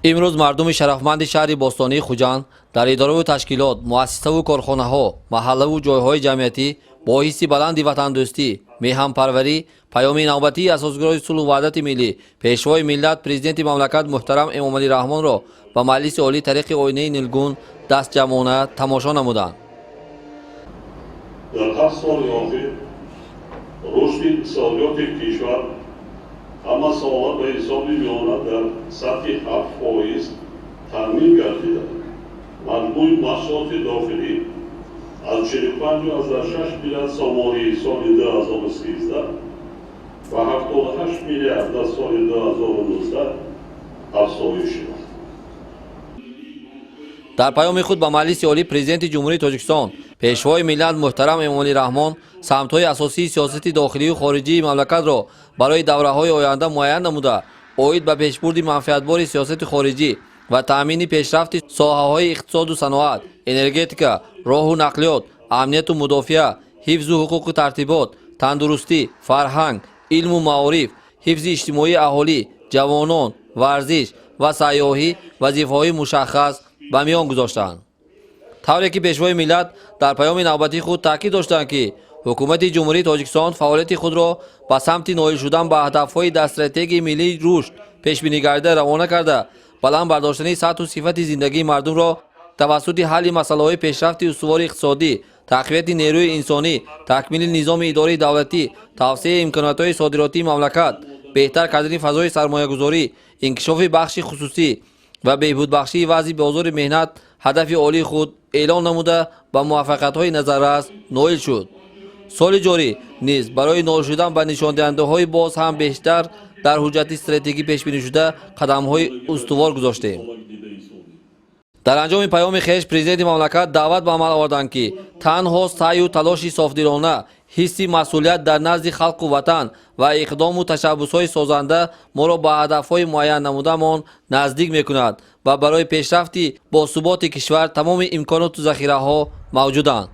امروز مردم شرفمند شهر باستانی خوجند در اداره و تشکیلات، مؤسسه و کارخانه‌ها، محله و جایهای جمعیتی با حس بلند وطندوستی، میهن‌پروری، پیام نوبتی اساسگرای صلح و وحدت ملی، پیشوای ملت پرزیدنت مملکت محترم امامعلی رحمان را به مجلس عالی طریق آینه نیلگون دست جمعانه تماشا نمودند. در 7 سال اخیر رشد اقتصادیات کشور همه سالها به حساب میآمد در سطح 7% تامین گردیده. مجموع محصولات داخلی از 45.6 میلیارد سومانی سال 2013 و 78 میلیارد در سال 2019 افزایش یافت. در پیام خود به مجلس عالی پرزیدنت جمهوری تاجیکستان پیشوای ملت محترم امامعلی رحمان سمت‌های اساسی سیاست داخلی و خارجی مملکت را برای دوره‌های آینده معین نموده اوید به پیشبرد منفعتبار سیاست خارجی و تأمین پیشرفت ساحه‌های اقتصاد و صنعت، انرژتیکا، راه و نقلیات، امنیت و مدافع، حفظ و حقوق و ترتیبات، تندرستی، فرهنگ، علم و معارف، حفظ اجتماعی اهالی، جوانان، ورزش و سیاحی وظیفه‌های مشخص به میان گذاشتند. طوری که پیشوای ملت در پیام نوبتی خود تاکید داشتند که حکومت جمهوری تاجیکستان فعالیت خود را به سمت نائل شدن به هدف‌های استراتژیک ملی رشد پیش بینی گردیده روانه کرده، بلند برداشتن سطح و صفت زندگی مردم را توسط حل مسائل پیشرفت استوار اقتصادی، تقویت نیروی انسانی، تکمیل نظام اداری دولتی، توسعه امکانات‌های صادراتی مملکت، بهتر کردن فضای سرمایه‌گذاری، انکشاف بخش خصوصی و بهبود بخشی وضع بازار مهنت هدف عالی خود اعلان نموده به موفقیت‌های نظررس نائل شد. سال جاری نیز برای نائل شدن به نشاندهنده‌های باز هم بیشتر در حجت استراتژیکی پیش بینی شده قدم‌های استوار گذاشتیم. در انجام پیام خویش پرزیدنت مملکت دعوت به عمل آوردند که تنها سعی و تلاش صافدلانه، حس مسئولیت در نزد خلق و وطن و اقدام و تشبس‌های سازنده ما را به هدف‌های معین نموده‌مان نزدیک می‌کند و برای پیشرفت با ثبات کشور تمام امکانات و ذخیره‌ها موجودند.